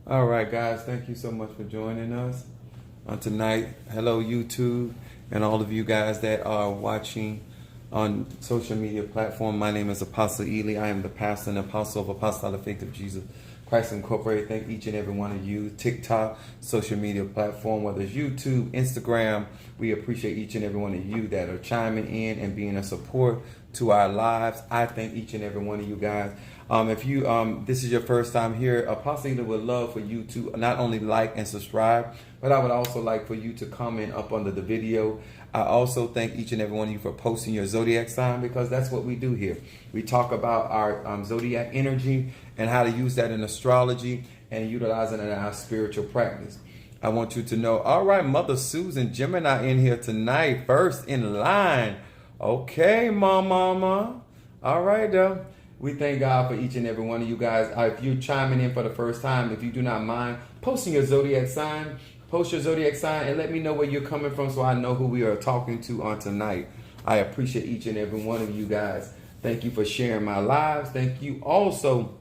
All right, guys, thank you so much for joining us on tonight. Hello, YouTube, and all of you guys that are watching on social media platform. My name is Apostle Ely. I am the pastor and apostle of Apostolic Faith of Jesus Christ Incorporated. Thank each and every one of you. TikTok, social media platform, whether it's YouTube, Instagram, we appreciate each and every one of you that are chiming in and being a support to our lives. I thank each and every one of you guys. If you this is your first time here, Apostle Ely would love for you to not only like and subscribe, but I would also like for you to comment up under the video. I also thank each and every one of you for posting your zodiac sign, because that's what we do here. We talk about our zodiac energy and how to use that in astrology and utilize it in our spiritual practice. I want you to know, all right, Mother Susan Gemini in here tonight, first in line. Okay, mama. All right, though. We thank God for each and every one of you guys. If you're chiming in for the first time, if you do not mind posting your zodiac sign, post your zodiac sign and let me know where you're coming from so I know who we are talking to on tonight. I appreciate each and every one of you guys. Thank you for sharing my lives. Thank you also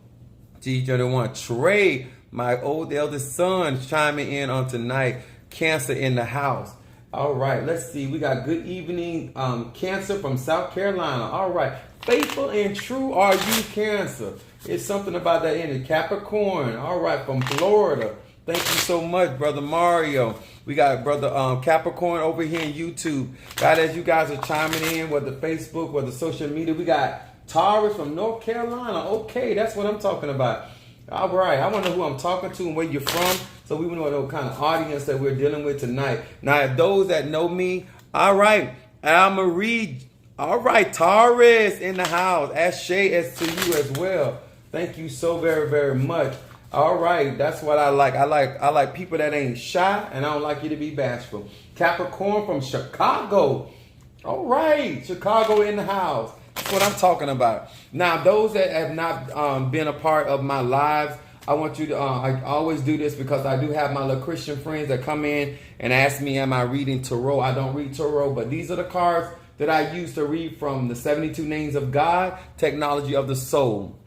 to each other one. Trey, my old eldest son, chiming in on tonight. Cancer in the house. All right, let's see. We got good evening, Cancer from South Carolina. All right. Faithful and true are you, Cancer. It's something about that in it. Capricorn. All right, from Florida. Thank you so much, Brother Mario. We got Brother Capricorn over here in YouTube. God, as you guys are chiming in, whether Facebook, whether social media, we got Taurus from North Carolina. Okay, that's what I'm talking about. All right, I want to know who I'm talking to and where you're from, so we know what kind of audience that we're dealing with tonight. Now, if those that know me, all right, Al Marie. All right, Taurus in the house. As Shay as to you as well. Thank you so very, very much. All right, that's what I like. I like people that ain't shy, and I don't like you to be bashful. Capricorn from Chicago. All right, Chicago in the house. That's what I'm talking about. Now, those that have not been a part of my lives, I want you to, I always do this because I do have my little Christian friends that come in and ask me, am I reading tarot? I don't read tarot, but these are the cards that I use to read from the 72 Names of God, Technology of the Soul.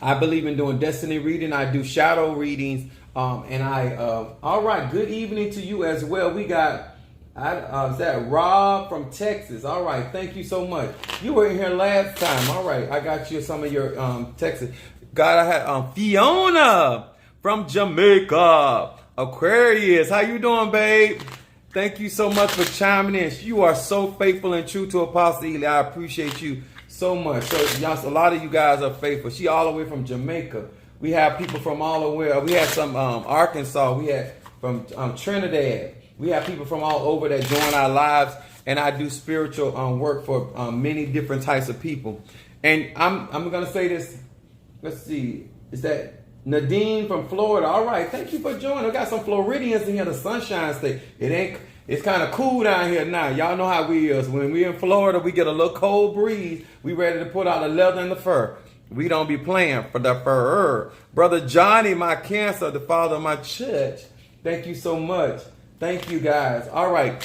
I believe in doing destiny reading. I do shadow readings. All right, good evening to you as well. We got, is that Rob from Texas? All right, thank you so much. You were in here last time. All right, I got you some of your Texas. God, I had Fiona from Jamaica. Aquarius, how you doing, babe? Thank you so much for chiming in. You are so faithful and true to Apostle Ely. I appreciate you so much. So, y'all, a lot of you guys are faithful. She all the way from Jamaica. We have people from all over. We had some Arkansas. We had from Trinidad. We have people from all over that join our lives. And I do spiritual work for many different types of people. And I'm going to say this. Let's see. Is that Nadine from Florida? All right, thank you for joining. We got some Floridians in here, the Sunshine State. It's kind of cool down here now. Y'all know how we is. When we in Florida, we get a little cold breeze. We ready to put out the leather and the fur. We don't be playing for the fur. Brother Johnny, my Cancer, the father of my church. Thank you so much. Thank you, guys. All right.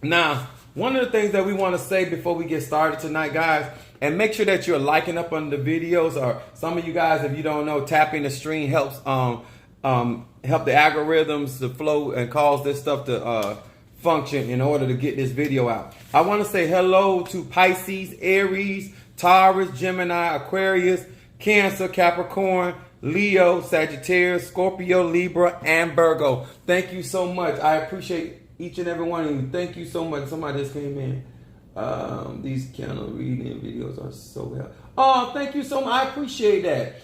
Now, one of the things that we want to say before we get started tonight, guys, and make sure that you're liking up on the videos, or some of you guys, if you don't know, tapping the screen helps help the algorithms to flow and cause this stuff to function in order to get this video out. I want to say hello to Pisces, Aries, Taurus, Gemini, Aquarius, Cancer, Capricorn, Leo, Sagittarius, Scorpio, Libra, and Virgo. Thank you so much. I appreciate each and every one of you. Thank you so much. Somebody just came in. These candle reading videos are so helpful. Oh, thank you so much. I appreciate that.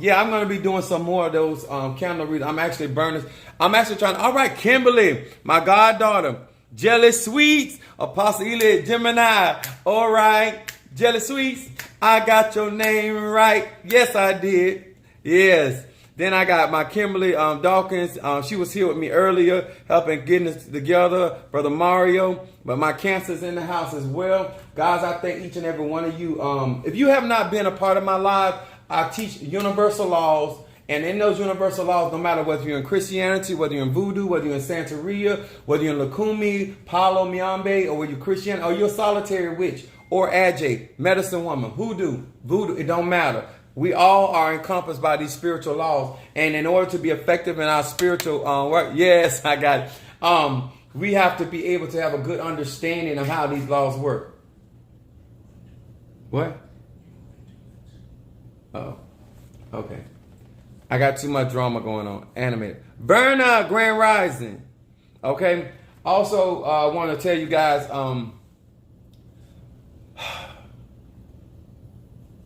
Yeah, I'm going to be doing some more of those candle readings. I'm actually trying. All right, Kimberly, my goddaughter. Jelly Sweets, Apostle Ely, Gemini. All right, Jelly Sweets, I got your name right. Yes, I did. Yes. Then I got my Kimberly Dawkins. She was here with me earlier, helping getting us together. Brother Mario. But my Cancer's in the house as well. Guys, I thank each and every one of you. If you have not been a part of my life, I teach universal laws. And in those universal laws, no matter whether you're in Christianity, whether you're in Voodoo, whether you're in Santeria, whether you're in Lukumi, Palo Miambe, or whether you're Christian, or you're a solitary witch, or Ajay, medicine woman, hoodoo, voodoo, it don't matter. We all are encompassed by these spiritual laws. And in order to be effective in our spiritual work, yes, I got it. We have to be able to have a good understanding of how these laws work. What? Oh, okay. I got too much drama going on. Animated. Verna, Grand Rising. Okay. Also, I want to tell you guys, I'm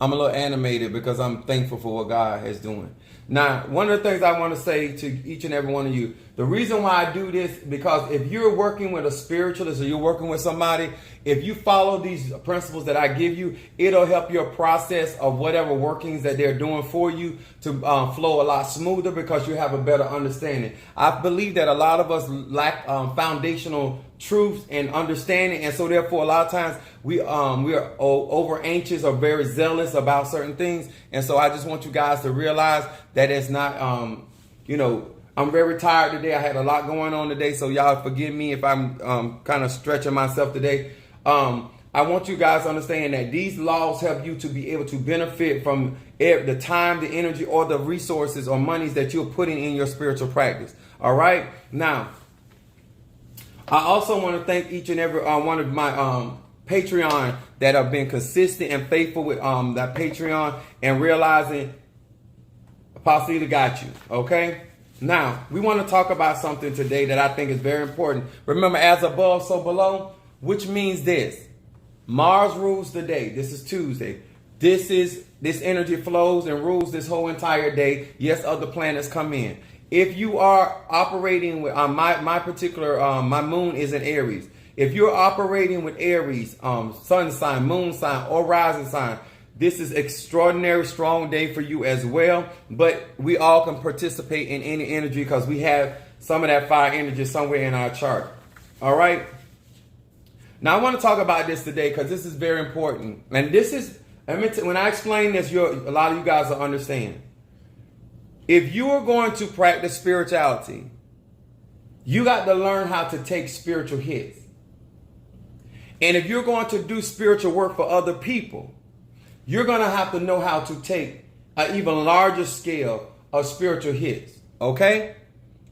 a little animated because I'm thankful for what God is doing. Now, one of the things I want to say to each and every one of you, the reason why I do this, because if you're working with a spiritualist or you're working with somebody, if you follow these principles that I give you, it'll help your process of whatever workings that they're doing for you to flow a lot smoother because you have a better understanding. I believe that a lot of us lack foundational truths and understanding, and so therefore a lot of times we are over anxious or very zealous about certain things. And so I just want you guys to realize that it's not I'm very tired today. I had a lot going on today, so y'all forgive me if I'm kind of stretching myself today. I want you guys to understand that these laws help you to be able to benefit from the time, the energy, or the resources or monies that you're putting in your spiritual practice. All right? Now, I also want to thank each and every one of my Patreon that have been consistent and faithful with that Patreon and realizing Apostle Ely got you. Okay? Now, we want to talk about something today that I think is very important. Remember, as above, so below, which means this. Mars rules the day. This is Tuesday. This energy flows and rules this whole entire day. Yes, other planets come in. If you are operating with my particular my moon is in Aries. If you're operating with Aries, sun sign, moon sign, or rising sign, this is extraordinary strong day for you as well. But we all can participate in any energy because we have some of that fire energy somewhere in our chart. All right. Now I want to talk about this today because this is very important. And this is, when I explain this, a lot of you guys will understand. If you are going to practice spirituality, you got to learn how to take spiritual hits. And if you're going to do spiritual work for other people, you're going to have to know how to take an even larger scale of spiritual hits. Okay?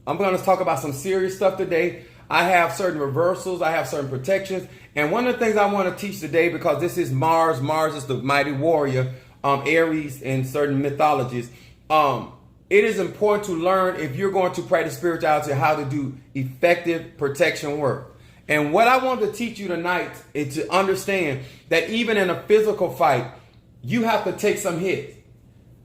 I'm going to talk about some serious stuff today. I have certain reversals. I have certain protections. And one of the things I want to teach today, because this is Mars. Mars is the mighty warrior, Aries in certain mythologies. It is important to learn, if you're going to practice spirituality, how to do effective protection work. And what I want to teach you tonight is to understand that even in a physical fight, you have to take some hits.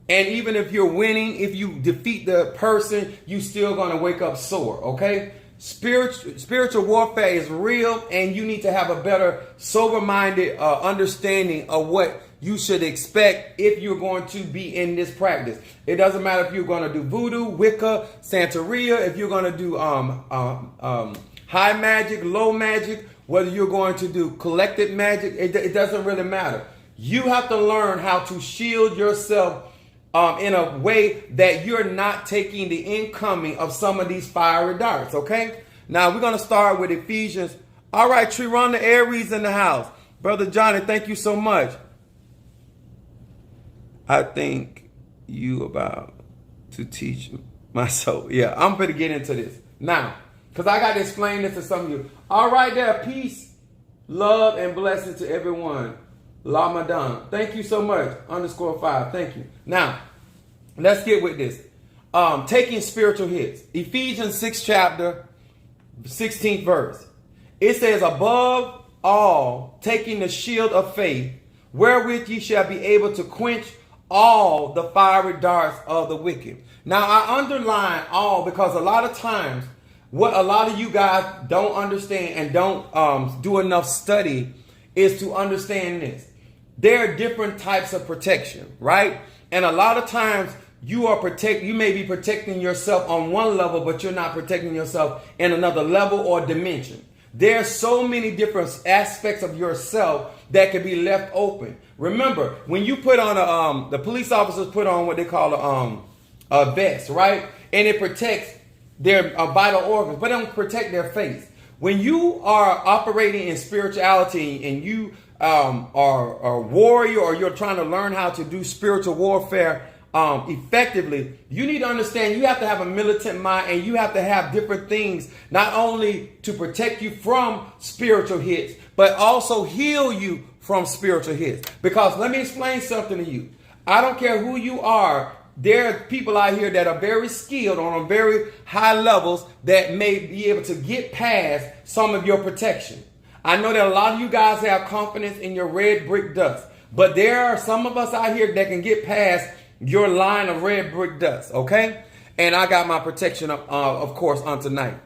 And even if you're winning, if you defeat the person, you still going to wake up sore, okay? Spiritual warfare is real, and you need to have a better sober-minded understanding of what you should expect if you're going to be in this practice. It doesn't matter if you're going to do voodoo, Wicca, Santeria, if you're going to do high magic, low magic, whether you're going to do collected magic, it doesn't really matter. You have to learn how to shield yourself in a way that you're not taking the incoming of some of these fiery darts, okay? Now, we're going to start with Ephesians. All right, Triranda Aries in the house. Brother Johnny, thank you so much. I think you about to teach my soul. Yeah, I'm going to get into this. Now, because I got to explain this to some of you. All right there, peace, love, and blessings to everyone. La Madame. Thank you so much. _5. Thank you. Now, let's get with this. Taking spiritual hits. Ephesians 6 chapter, 16th verse. It says, above all, taking the shield of faith, wherewith ye shall be able to quench all the fiery darts of the wicked. Now, I underline all because a lot of times, what a lot of you guys don't understand and don't do enough study is to understand this. There are different types of protection, right? And a lot of times you may be protecting yourself on one level, but you're not protecting yourself in another level or dimension. There are so many different aspects of yourself that can be left open. Remember, when you put on the police officers put on what they call a vest, right? And it protects their vital organs, but it don't protect their face. When you are operating in spirituality and you are a warrior, or you're trying to learn how to do spiritual warfare effectively, you need to understand you have to have a militant mind, and you have to have different things, not only to protect you from spiritual hits, but also heal you from spiritual hits. Because let me explain something to you. I don't care who you are. There are people out here that are very skilled on very high levels that may be able to get past some of your protection. I know that a lot of you guys have confidence in your red brick dust, but there are some of us out here that can get past your line of red brick dust, okay? And I got my protection, of course, on tonight.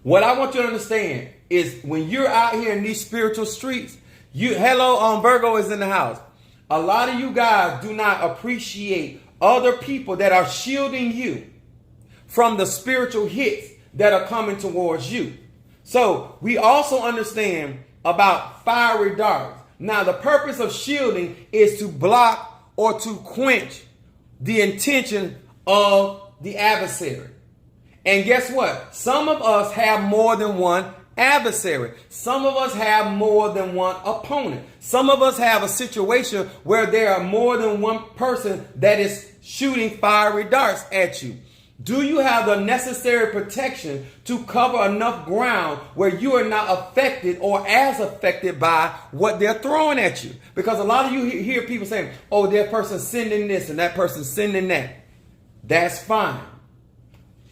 What I want you to understand is when you're out here in these spiritual streets, Virgo is in the house. A lot of you guys do not appreciate other people that are shielding you from the spiritual hits that are coming towards you. So we also understand about fiery darts. Now, the purpose of shielding is to block or to quench the intention of the adversary. And guess what? Some of us have more than one adversary. Some of us have more than one opponent. Some of us have a situation where there are more than one person that is shooting fiery darts at you. Do you have the necessary protection to cover enough ground where you are not affected or as affected by what they're throwing at you? Because a lot of you hear people saying, oh, that person's sending this and that person's sending that. That's fine.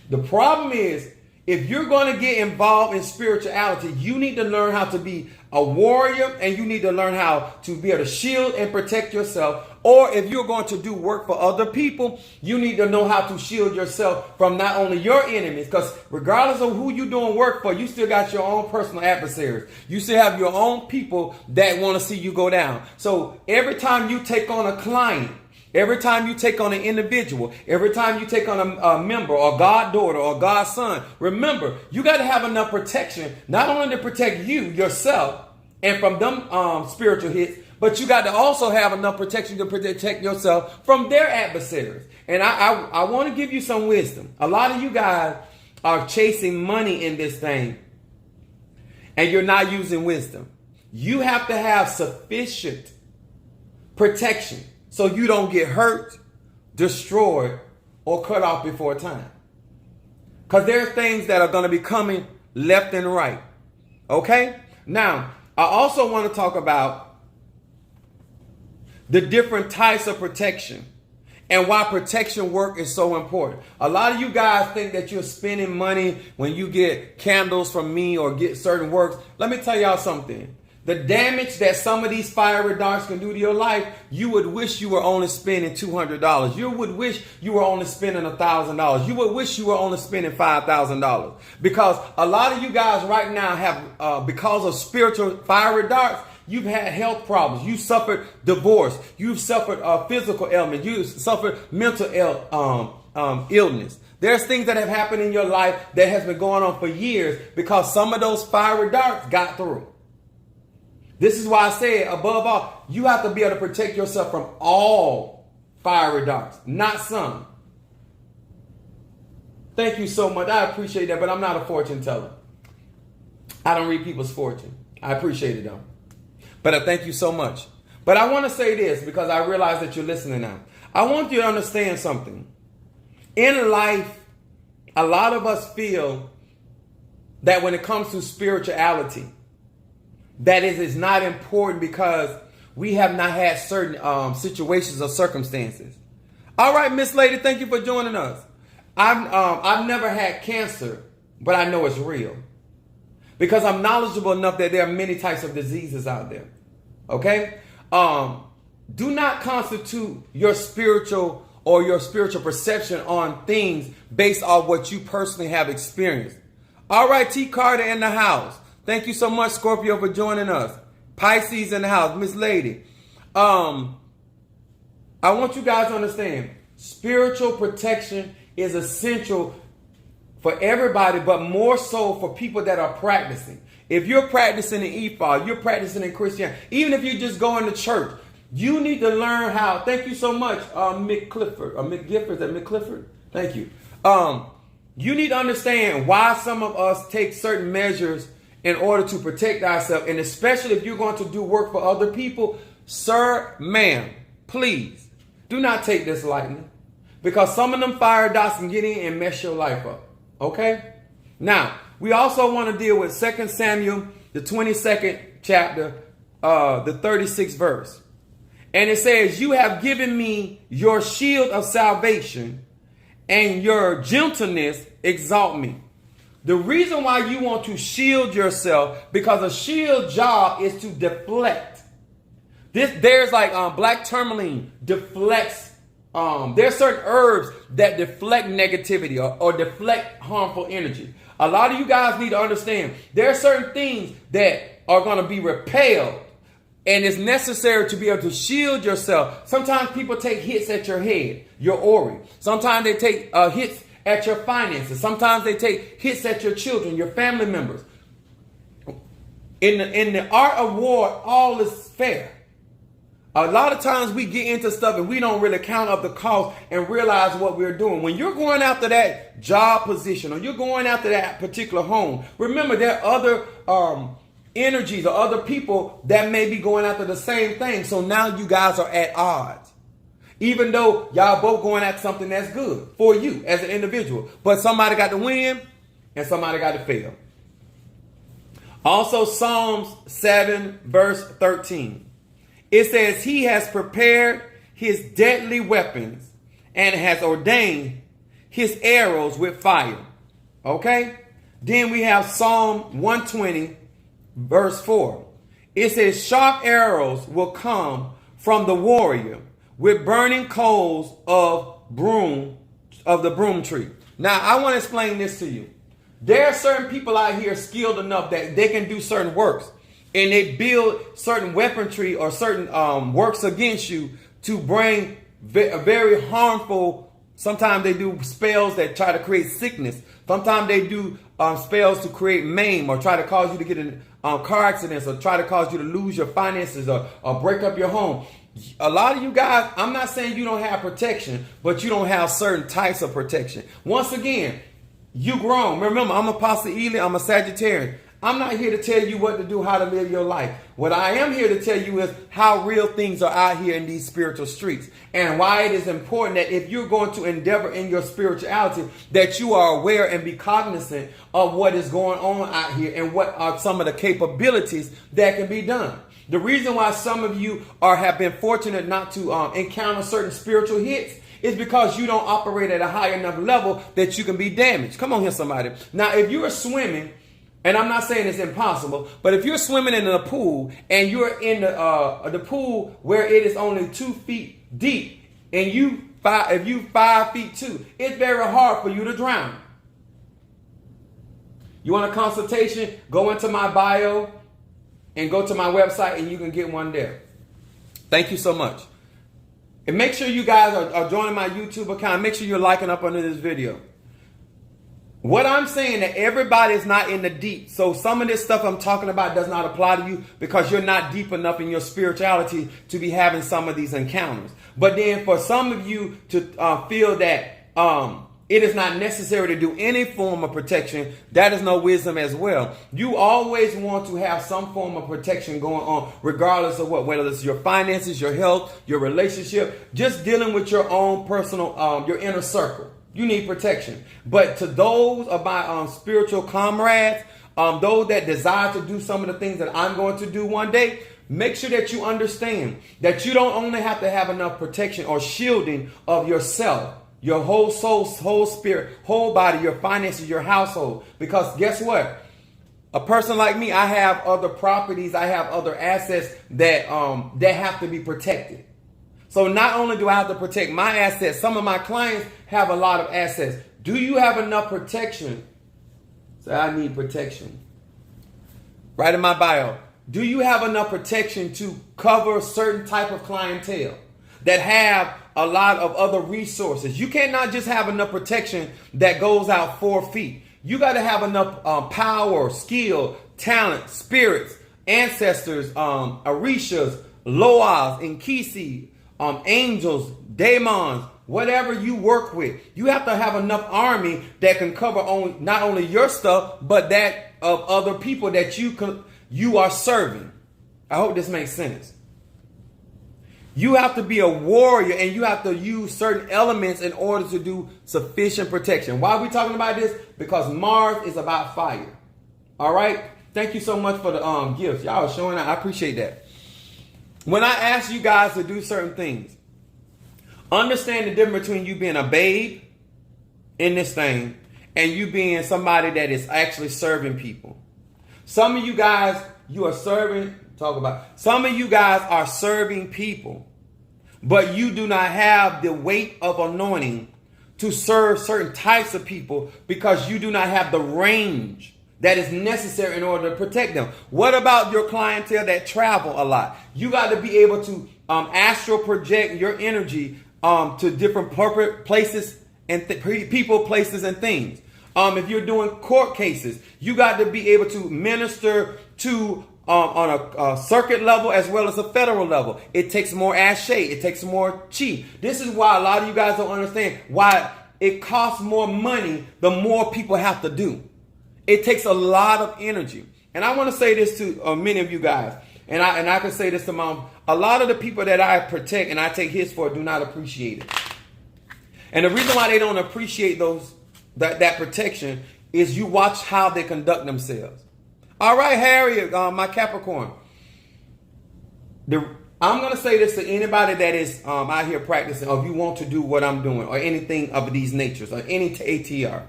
The problem is, if you're going to get involved in spirituality, you need to learn how to be a warrior, and you need to learn how to be able to shield and protect yourself. Or if you're going to do work for other people, you need to know how to shield yourself from not only your enemies, because regardless of who you're doing work for, you still got your own personal adversaries. You still have your own people that want to see you go down. So every time you take on a client, every time you take on an individual, every time you take on a member or goddaughter or godson, remember, you got to have enough protection, not only to protect you, yourself, and from them spiritual hits, but you got to also have enough protection to protect yourself from their adversaries. And I want to give you some wisdom. A lot of you guys are chasing money in this thing, and you're not using wisdom. You have to have sufficient protection so you don't get hurt, destroyed, or cut off before time. Because there are things that are going to be coming left and right. Okay? Now, I also want to talk about the different types of protection and why protection work is so important. A lot of you guys think that you're spending money when you get candles from me or get certain works. Let me tell y'all something. The damage that some of these fiery darts can do to your life, you would wish you were only spending $200. You would wish you were only spending $1,000. You would wish you were only spending $5,000. Because a lot of you guys right now have, because of spiritual fiery darts, you've had health problems. You suffered divorce. You've suffered physical ailment. You've suffered mental illness. There's things that have happened in your life that has been going on for years because some of those fiery darts got through. This is why I say, above all, you have to be able to protect yourself from all fiery darts, not some. Thank you so much. I appreciate that, but I'm not a fortune teller. I don't read people's fortune. I appreciate it, though. But I thank you so much. But I want to say this because I realize that you're listening now. I want you to understand something. In life, a lot of us feel that when it comes to spirituality, that is not important because we have not had certain situations or circumstances. All right, Miss Lady, thank you for joining us. I've never had cancer, but I know it's real because I'm knowledgeable enough that there are many types of diseases out there. Okay? Do not constitute your spiritual or your spiritual perception on things based on what you personally have experienced. All right, T. Carter in the house. Thank you so much, Scorpio, for joining us. Pisces in the house. Miss Lady. I want you guys to understand, spiritual protection is essential for everybody, but more so for people that are practicing. If you're practicing in EFA, you're practicing in Christianity, even if you're just going to church, you need to learn how. Thank you so much, Mick Clifford. Mick Gifford, is that Mick Clifford? Thank you. You need to understand why some of us take certain measures in order to protect ourselves. And especially if you're going to do work for other people, sir, ma'am, please do not take this lightly, because some of them fire dots can get in and mess your life up. Okay? Now, we also want to deal with 2 Samuel, the 22nd chapter, the 36th verse. And it says, you have given me your shield of salvation, and your gentleness exalt me. The reason why you want to shield yourself, because a shield job is to deflect. There's like black tourmaline deflects. There's certain herbs that deflect negativity or deflect harmful energy. A lot of you guys need to understand there are certain things that are going to be repelled, and it's necessary to be able to shield yourself. Sometimes people take hits at your head, your aura. Sometimes they take hits at your finances. Sometimes they take hits at your children, your family members. In the art of war, all is fair. A lot of times we get into stuff and we don't really count up the cost and realize what we're doing. When you're going after that job position or you're going after that particular home, remember there are other energies or other people that may be going after the same thing. So now you guys are at odds. Even though y'all both going at something that's good for you as an individual. But somebody got to win and somebody got to fail. Also, Psalms 7 verse 13. It says, he has prepared his deadly weapons and has ordained his arrows with fire. Okay? Then we have Psalm 120 verse 4. It says, sharp arrows will come from the warrior with burning coals of the broom tree. Now, I want to explain this to you. There are certain people out here skilled enough that they can do certain works. And they build certain weaponry or certain works against you to bring very harmful. Sometimes they do spells that try to create sickness. Sometimes they do spells to create maim or try to cause you to get in car accidents or try to cause you to lose your finances or break up your home. A lot of you guys, I'm not saying you don't have protection, but you don't have certain types of protection. Once again, you grown. Remember, I'm Apostle Ely. I'm a Sagittarian. I'm not here to tell you what to do, how to live your life. What I am here to tell you is how real things are out here in these spiritual streets, and why it is important that if you're going to endeavor in your spirituality, that you are aware and be cognizant of what is going on out here and what are some of the capabilities that can be done. The reason why some of you have been fortunate not to encounter certain spiritual hits is because you don't operate at a high enough level that you can be damaged. Come on here, somebody. Now, if you are swimming, and I'm not saying it's impossible, but if you're swimming in a pool and you're in the pool where it is only 2 feet deep, and if you 5 feet 2, it's very hard for you to drown. You want a consultation? Go into my bio and go to my website, and you can get one there. Thank you so much. And make sure you guys are joining my YouTube account. Make sure you're liking up under this video. What I'm saying that everybody is not in the deep. So some of this stuff I'm talking about does not apply to you because you're not deep enough in your spirituality to be having some of these encounters. But then for some of you to feel that it is not necessary to do any form of protection, that is no wisdom as well. You always want to have some form of protection going on, regardless of what, whether it's your finances, your health, your relationship, just dealing with your own personal, your inner circle. You need protection. But to those of my spiritual comrades, those that desire to do some of the things that I'm going to do one day, make sure that you understand that you don't only have to have enough protection or shielding of yourself, your whole soul, whole spirit, whole body, your finances, your household. Because guess what? A person like me, I have other properties, I have other assets that have to be protected. So not only do I have to protect my assets, some of my clients have a lot of assets. Do you have enough protection? So I need protection. Right in my bio. Do you have enough protection to cover certain type of clientele that have a lot of other resources? You cannot just have enough protection that goes out 4 feet. You got to have enough power, skill, talent, spirits, ancestors, Orishas, Loas, Nkisi, angels, daemons, whatever you work with. You have to have enough army that can cover not only your stuff, but that of other people that you are serving. I hope this makes sense. You have to be a warrior, and you have to use certain elements in order to do sufficient protection. Why are we talking about this? Because Mars is about fire. All right? Thank you so much for the gifts. Y'all are showing out. I appreciate that. When I ask you guys to do certain things, understand the difference between you being a babe in this thing and you being somebody that is actually serving people. Some of you guys, some of you guys are serving people, but you do not have the weight of anointing to serve certain types of people because you do not have the range that is necessary in order to protect them. What about your clientele that travel a lot? You got to be able to astral project your energy to different corporate places and people, places, and things. If you're doing court cases, you got to be able to minister to on a circuit level as well as a federal level. It takes more ashe. It takes more chi. This is why a lot of you guys don't understand why it costs more money the more people have to do. It takes a lot of energy. And I want to say this to many of you guys. And I can say this to a lot of the people that I protect and I take hits for do not appreciate it. And the reason why they don't appreciate that protection is you watch how they conduct themselves. All right, Harriet, my Capricorn. I'm going to say this to anybody that is out here practicing, or if you want to do what I'm doing, or anything of these natures, or any ATR.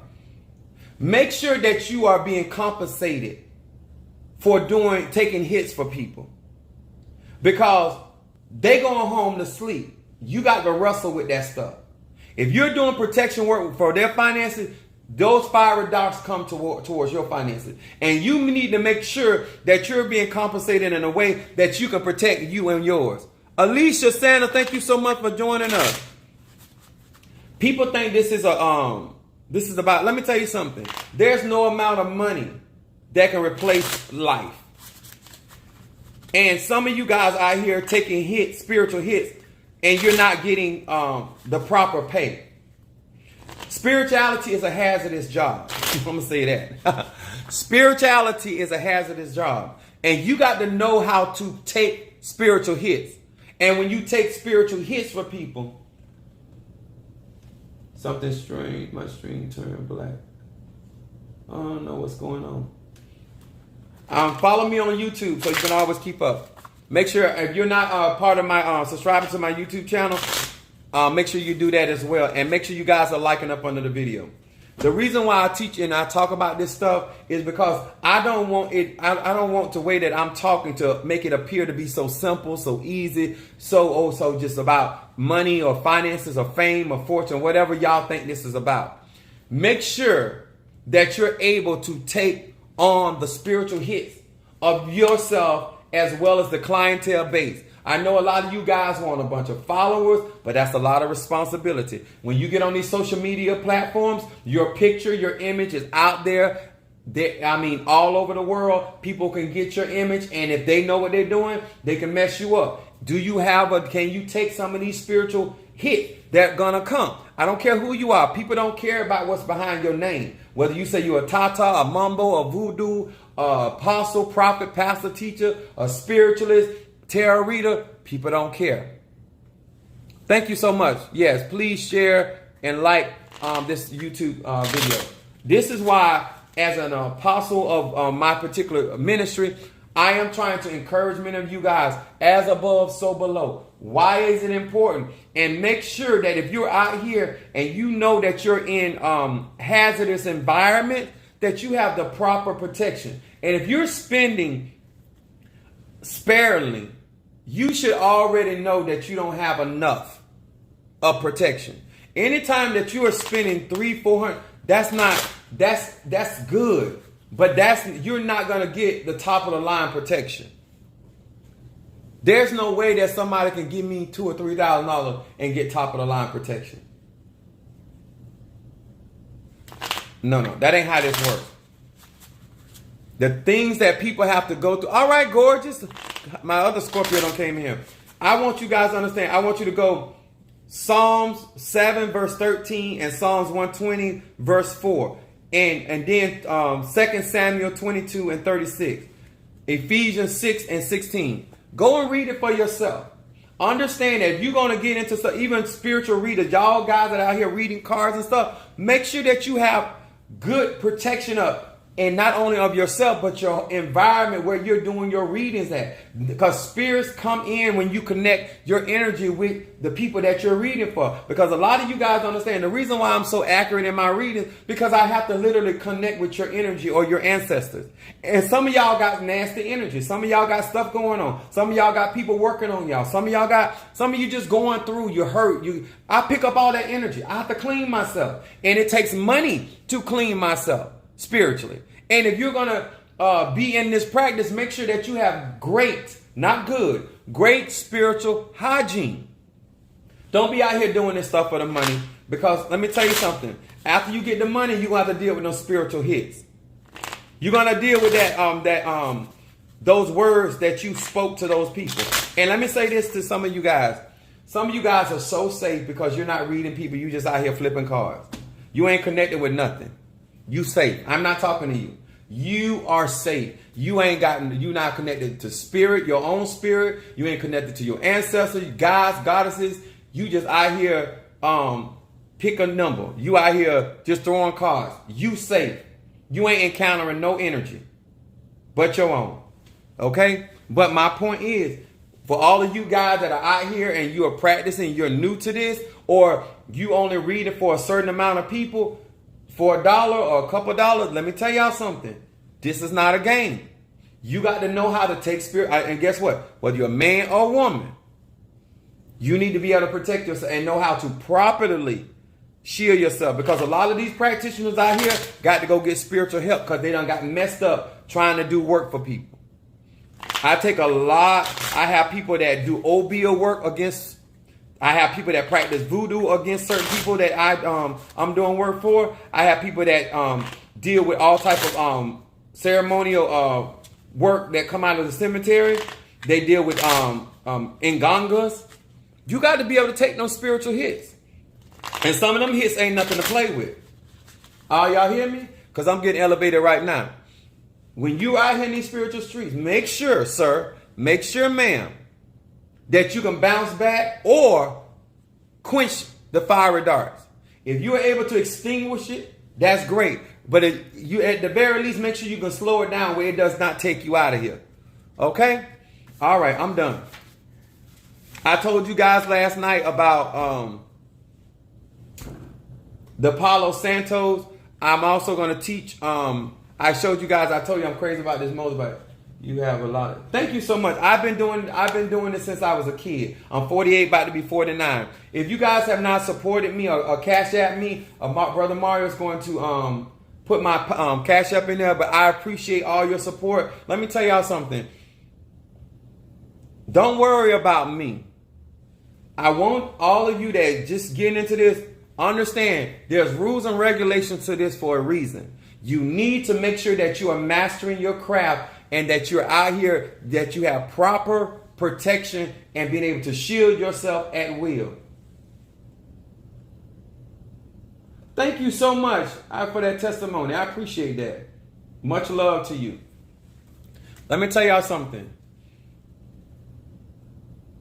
Make sure that you are being compensated for taking hits for people. Because they going home to sleep. You got to wrestle with that stuff. If you're doing protection work for their finances, those fiery darts come towards your finances. And you need to make sure that you're being compensated in a way that you can protect you and yours. Alicia Santa, thank you so much for joining us. People think this is about, let me tell you something. There's no amount of money that can replace life. And some of you guys out here taking hits, spiritual hits, and you're not getting the proper pay. Spirituality is a hazardous job. I'm going to say that. Spirituality is a hazardous job. And you got to know how to take spiritual hits. And when you take spiritual hits for people, something strange, my screen turned black. I don't know what's going on. Follow me on YouTube so you can always keep up. Make sure if you're not part of my subscribing to my YouTube channel, make sure you do that as well. And make sure you guys are liking up under the video. The reason why I teach and I talk about this stuff is because I don't want the way that I'm talking to make it appear to be so simple, so easy, so just about money or finances or fame or fortune, whatever y'all think this is about. Make sure that you're able to take on the spiritual hits of yourself as well as the clientele base. I know a lot of you guys want a bunch of followers, but that's a lot of responsibility. When you get on these social media platforms, your picture, your image is out there. All over the world, people can get your image, and if they know what they're doing, they can mess you up. Can you take some of these spiritual hits that are gonna come? I don't care who you are. People don't care about what's behind your name. Whether you say you're a Tata, a Mambo, a Voodoo, a apostle, prophet, pastor, teacher, a spiritualist, tarot reader, people don't care. Thank you so much. Yes, please share and like this YouTube video. This is why, as an apostle of my particular ministry, I am trying to encourage many of you guys, as above, so below. Why is it important? And make sure that if you're out here and you know that you're in hazardous environment, that you have the proper protection. And if you're spending sparingly, you should already know that you don't have enough of protection. Anytime that you are spending $300-400, that's good, but you're not gonna get the top of the line protection. There's no way that somebody can give me $2,000 or $3,000 and get top of the line protection. No, that ain't how this works. The things that people have to go through. All right, gorgeous. My other Scorpio don't came in here. I want you guys to understand. I want you to go Psalms 7 verse 13 and Psalms 120 verse 4. And then 2 Samuel 22 and 36. Ephesians 6 and 16. Go and read it for yourself. Understand that if you're going to get into stuff, even spiritual readers, y'all guys that are out here reading cards and stuff, make sure that you have good protection up. And not only of yourself, but your environment where you're doing your readings at. Because spirits come in when you connect your energy with the people that you're reading for. Because a lot of you guys understand the reason why I'm so accurate in my readings, because I have to literally connect with your energy or your ancestors. And some of y'all got nasty energy. Some of y'all got stuff going on. Some of y'all got people working on y'all. Some of you just going through, you're hurt. I pick up all that energy. I have to clean myself. And it takes money to clean myself spiritually. And if you're going to be in this practice, make sure that you have great, not good, great spiritual hygiene. Don't be out here doing this stuff for the money, because let me tell you something. After you get the money, you're going to have to deal with those spiritual hits. You're going to deal with those words that you spoke to those people. And let me say this to some of you guys. Some of you guys are so safe because you're not reading people. You just out here flipping cards. You ain't connected with nothing. You safe. I'm not talking to you. You are safe. You not connected to spirit, your own spirit. You ain't connected to your ancestors, gods, goddesses. You just out here pick a number. You out here just throwing cards. You safe. You ain't encountering no energy but your own. Okay? But my point is, for all of you guys that are out here and you are practicing, you're new to this, or you only read it for a certain amount of people, for $1 or a couple dollars, let me tell y'all something. This is not a game. You got to know how to take spirit. And guess what? Whether you're a man or a woman, you need to be able to protect yourself and know how to properly shield yourself. Because a lot of these practitioners out here got to go get spiritual help because they done got messed up trying to do work for people. I have people that do OBO work against. I have people that practice voodoo against certain people that I'm doing work for. I have people that deal with all type of ceremonial work that come out of the cemetery. They deal with ngangas. You got to be able to take those spiritual hits. And some of them hits ain't nothing to play with. Y'all hear me? Because I'm getting elevated right now. When you out here in these spiritual streets, make sure, sir, make sure, ma'am, that you can bounce back or quench the fiery darts. If you are able to extinguish it, that's great. But you, at the very least, make sure you can slow it down where it does not take you out of here. Okay? All right, I'm done. I told you guys last night about the Palo Santos. I'm also going to teach. I showed you guys. I told you I'm crazy about this motorbike. You have a lot of. Thank you so much. I've been doing this since I was a kid. I'm 48, about to be 49. If you guys have not supported me or cash app me, Brother Mario is going to put my cash app in there. But I appreciate all your support. Let me tell y'all something. Don't worry about me. I want all of you that just getting into this, understand there's rules and regulations to this for a reason. You need to make sure that you are mastering your craft and that you're out here, that you have proper protection and being able to shield yourself at will. Thank you so much for that testimony. I appreciate that. Much love to you. Let me tell y'all something.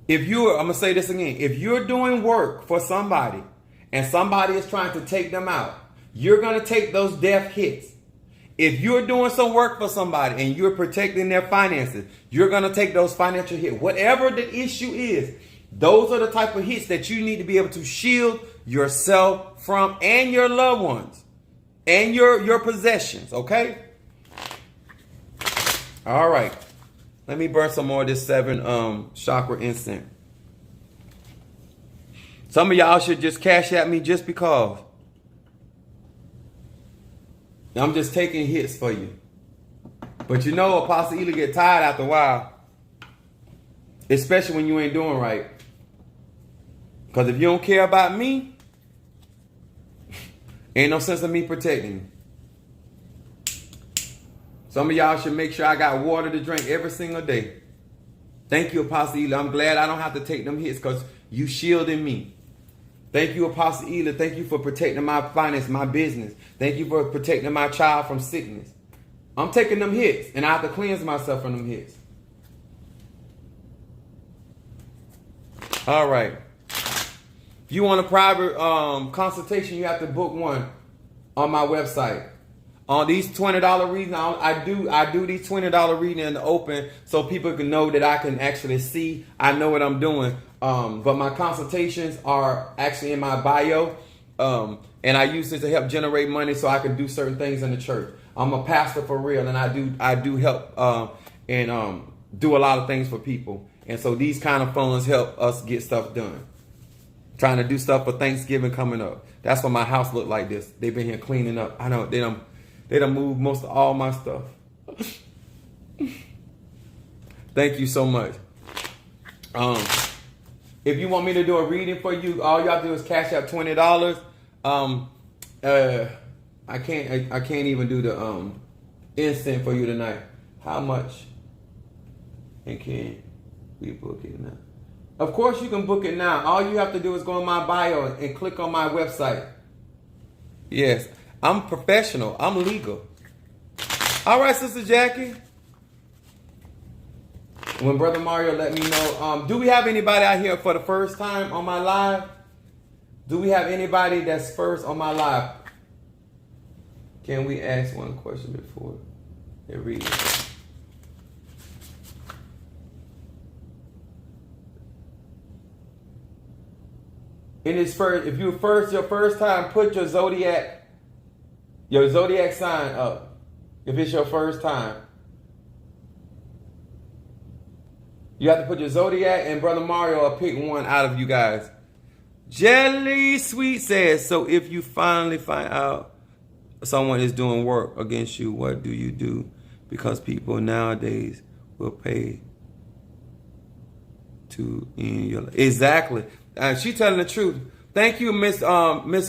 I'm going to say this again. If you're doing work for somebody and somebody is trying to take them out, you're going to take those death hits. If you're doing some work for somebody and you're protecting their finances, you're going to take those financial hits. Whatever the issue is, those are the type of hits that you need to be able to shield yourself from and your loved ones and your possessions, okay? All right. Let me burn some more of this 7 chakra incense. Some of y'all should just cash at me just because. I'm just taking hits for you. But you know, Apostle Ely get tired after a while. Especially when you ain't doing right. Because if you don't care about me, ain't no sense of me protecting you. Some of y'all should make sure I got water to drink every single day. Thank you, Apostle Ely. I'm glad I don't have to take them hits because you shielding me. Thank you, Apostle Ela. Thank you for protecting my finance, my business. Thank you for protecting my child from sickness. I'm taking them hits, and I have to cleanse myself from them hits. All right. If you want a private consultation, you have to book one on my website. On these $20 readings, I do these $20 readings in the open so people can know that I can actually see. I know what I'm doing. But my consultations are actually in my bio. And I use it to help generate money so I can do certain things in the church. I'm a pastor for real, and I do help and do a lot of things for people. And so these kind of funds help us get stuff done. Trying to do stuff for Thanksgiving coming up. That's why my house look like this. They've been here cleaning up. I know they done moved most of all my stuff. Thank you so much. If you want me to do a reading for you, all you have to do is cash out $20. I can't even do the instant for you tonight. How much? And can we book it now? Of course you can book it now. All you have to do is go on my bio and click on my website. Yes, I'm professional. I'm legal. All right, Sister Jackie. When Brother Mario let me know. Do we have anybody out here for the first time on my live? Do we have anybody that's first on my live? Can we ask one question before they read it? In this first, if you're your first time, put your zodiac sign up. If it's your first time, you have to put your zodiac, and Brother Mario will pick one out of you guys. Jelly Sweet says, so if you finally find out someone is doing work against you, what do you do? Because people nowadays will pay to end your life. Exactly. She telling the truth. Thank you, Miss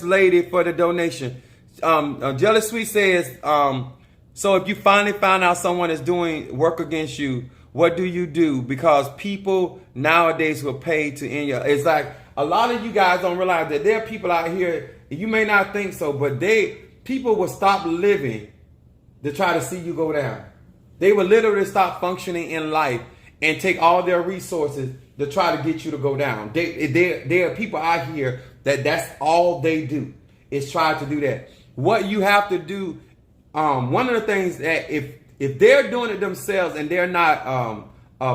Lady, for the donation. Jelly Sweet says, so if you finally find out someone is doing work against you, what do you do? Because people nowadays will pay to end your. It's like a lot of you guys don't realize that there are people out here. You may not think so, but people will stop living to try to see you go down. They will literally stop functioning in life and take all their resources to try to get you to go down. There are people out here that's all they do is try to do that. What you have to do, one of the things that if they're doing it themselves and they're not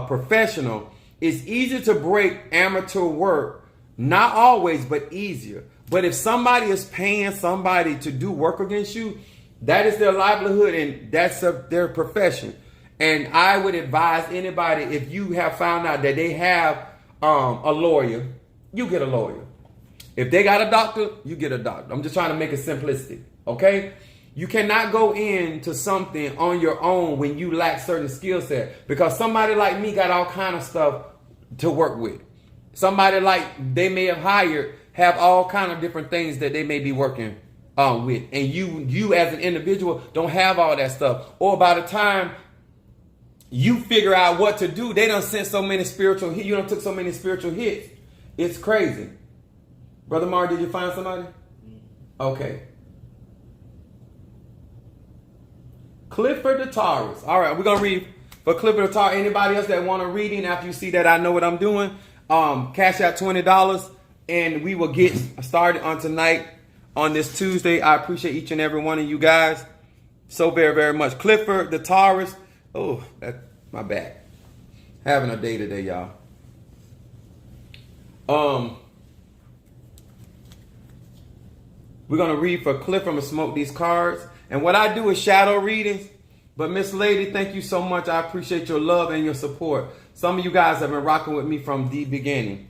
professional, it's easier to break amateur work. Not always, but easier. But if somebody is paying somebody to do work against you, that is their livelihood and that's their profession. And I would advise anybody, if you have found out that they have a lawyer, you get a lawyer. If they got a doctor, you get a doctor. I'm just trying to make it simplistic, okay? You cannot go into something on your own when you lack certain skill set, because somebody like me got all kind of stuff to work with. Somebody like they may have hired have all kind of different things that they may be working with, and you as an individual don't have all that stuff. Or by the time you figure out what to do, they done sent so many spiritual hits. You done took so many spiritual hits. It's crazy. Brother Mar, did you find somebody? Okay. Clifford the Taurus. All right, we're going to read for Clifford the Taurus. Anybody else that want a reading after you see that I know what I'm doing, cash out $20 and we will get started on tonight on this Tuesday. I appreciate each and every one of you guys so very, very much. Clifford the Taurus. Oh, that's my back. Having a day today, y'all. We're going to read for Clifford. I'm going to smoke these cards. And what I do is shadow readings. But Miss Lady, thank you so much. I appreciate your love and your support. Some of you guys have been rocking with me from the beginning.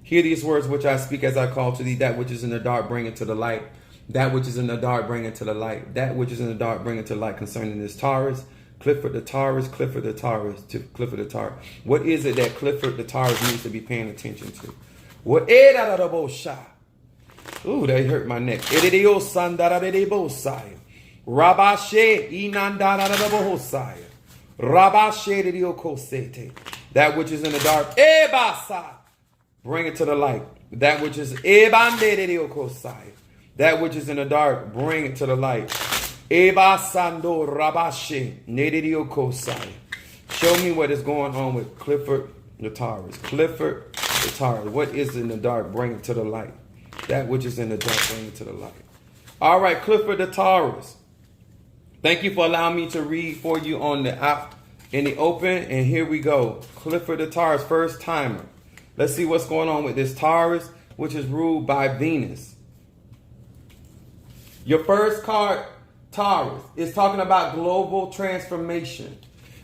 Hear these words which I speak as I call to thee. That which is in the dark, bring it to the light. That which is in the dark, bring it to the light. That which is in the dark, bring it to the light concerning this Taurus. Clifford the Taurus, Clifford the Taurus, to Clifford the Taurus. What is it that Clifford the Taurus needs to be paying attention to? What? Ooh, that hurt my neck. Rabashe inandarabosaya. Rabashe diokosete. That which is in the dark. Ebasa. bring it to the light. That which is that which is in the dark, bring it to the light. Show me what is going on with Clifford the Taurus. Clifford the Taurus. What is in the dark, bring it to the light. That which is in the dark, bring it to the light. All right, Clifford the Taurus. Thank you for allowing me to read for you on the app in the open. And here we go. Clifford the Taurus, first timer. Let's see what's going on with this Taurus, which is ruled by Venus. Your first card, Taurus, is talking about global transformation,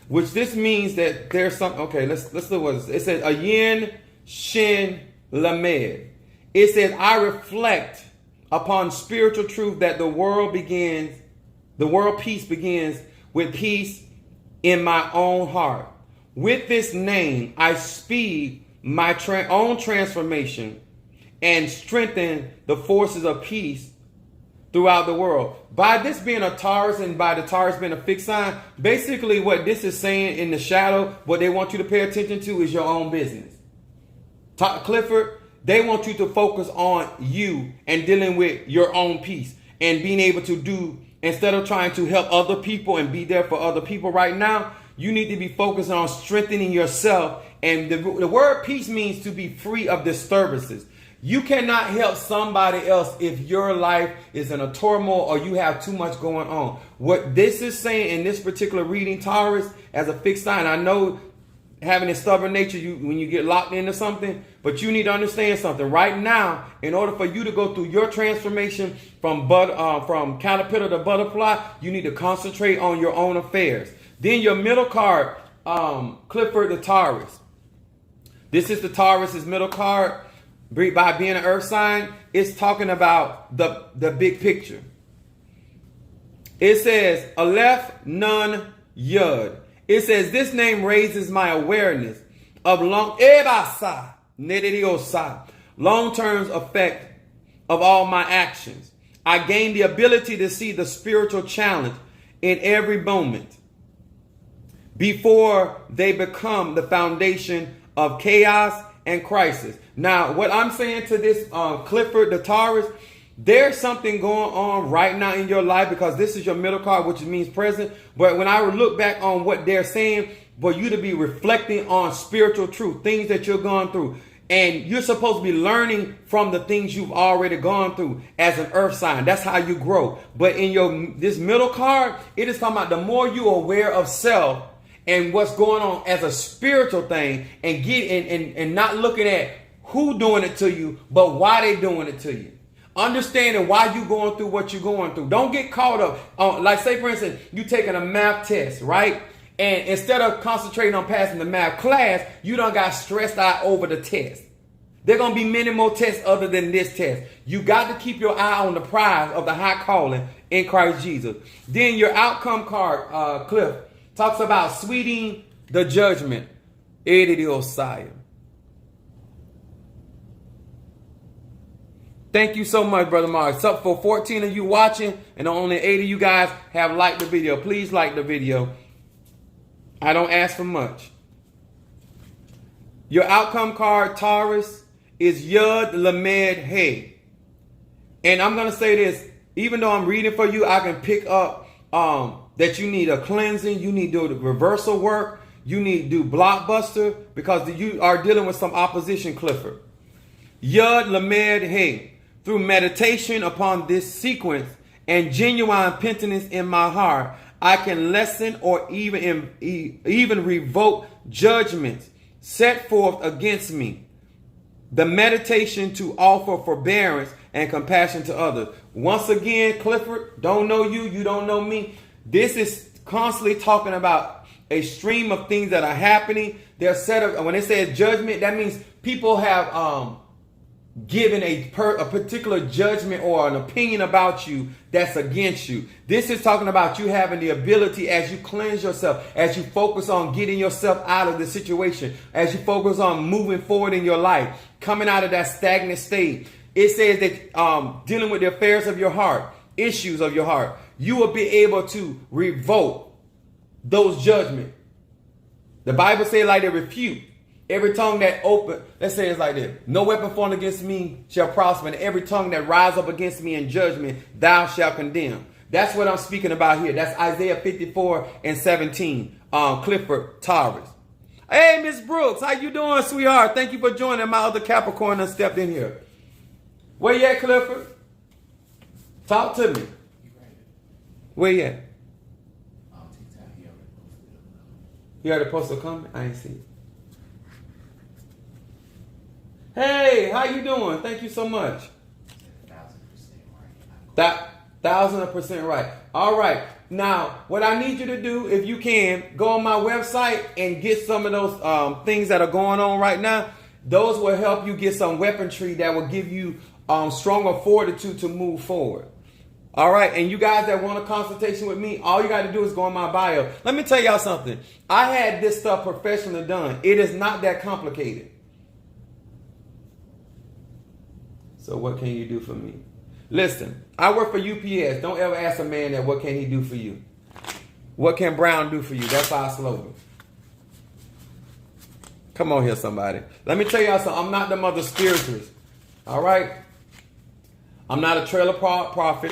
which this means that there's some. Okay, let's look what it says. It says Ayin Shin Lamed. It says, I reflect upon spiritual truth that the world peace begins with peace in my own heart. With this name, I speed my own transformation and strengthen the forces of peace throughout the world. By this being a Taurus and by the Taurus being a fixed sign, basically what this is saying in the shadow, what they want you to pay attention to is your own business. Clifford, they want you to focus on you and dealing with your own peace and being able to do, instead of trying to help other people and be there for other people right now, you need to be focused on strengthening yourself. And the word peace means to be free of disturbances. You cannot help somebody else if your life is in a turmoil or you have too much going on. What this is saying in this particular reading, Taurus, as a fixed sign, I know having a stubborn nature, when you get locked into something, but you need to understand something. Right now, in order for you to go through your transformation from caterpillar to butterfly, you need to concentrate on your own affairs. Then your middle card, Clifford the Taurus. This is the Taurus's middle card. By being an earth sign, it's talking about the big picture. It says Aleph Nun Yud. It says this name raises my awareness of long-term effect of all my actions. I gain the ability to see the spiritual challenge in every moment before they become the foundation of chaos and crisis. Now, what I'm saying to this Clifford the Taurus, there's something going on right now in your life, because this is your middle card, which means present. But when I look back on what they're saying, for you to be reflecting on spiritual truth, things that you're going through, and you're supposed to be learning from the things you've already gone through as an earth sign. That's how you grow. But in this middle card, it is talking about the more you're aware of self and what's going on as a spiritual thing, and and not looking at who doing it to you, but why they doing it to you. Understanding why you going through what you're going through. Don't get caught up on, like, say for instance, you taking a math test, right? And instead of concentrating on passing the math class, you done got stressed out over the test. There going to be many more tests other than this test. You got to keep your eye on the prize of the high calling in Christ Jesus. Then your outcome card, Cliff, talks about sweetening the judgment. Edidiosaya. Thank you so much, Brother Mark. It's up for 14 of you watching, and only 8 of you guys have liked the video. Please like the video. I don't ask for much. Your outcome card, Taurus, is Yud Lamed Hey. And I'm going to say this, even though I'm reading for you, I can pick up that you need a cleansing, you need to do the reversal work, you need to do blockbuster, because you are dealing with some opposition, Clifford. Yud Lamed Hey. Through meditation upon this sequence and genuine penitence in my heart, I can lessen or even revoke judgments set forth against me. The meditation to offer forbearance and compassion to others. Once again, Clifford, don't know you, you don't know me. This is constantly talking about a stream of things that are happening. They're set up. When it says judgment, that means people have given a particular judgment or an opinion about you that's against you. This is talking about you having the ability, as you cleanse yourself, as you focus on getting yourself out of the situation, as you focus on moving forward in your life, coming out of that stagnant state. It says that dealing with the affairs of your heart, issues of your heart, you will be able to revoke those judgments. The Bible says like they refute. Every tongue that open, let's say it's like this. No weapon formed against me shall prosper, and every tongue that rise up against me in judgment, thou shalt condemn. That's what I'm speaking about here. That's Isaiah 54 and 17. Clifford Towers. Hey, Miss Brooks, how you doing, sweetheart? Thank you for joining. My other Capricorn that stepped in here. Where you at, Clifford? Talk to me. Where you at? You already posted a comment? I ain't see it. Hey, how you doing? Thank you so much. 1,000% right. All right. Now, what I need you to do, if you can, go on my website and get some of those things that are going on right now. Those will help you get some weaponry that will give you stronger fortitude to move forward. All right. And you guys that want a consultation with me, all you got to do is go on my bio. Let me tell y'all something. I had this stuff professionally done. It is not that complicated. So what can you do for me? Listen, I work for UPS. Don't ever ask a man that what can he do for you. What can Brown do for you? That's our slogan. Come on here, somebody. Let me tell y'all something. I'm not the mother spiritualist. All right? I'm not a trailer prophet.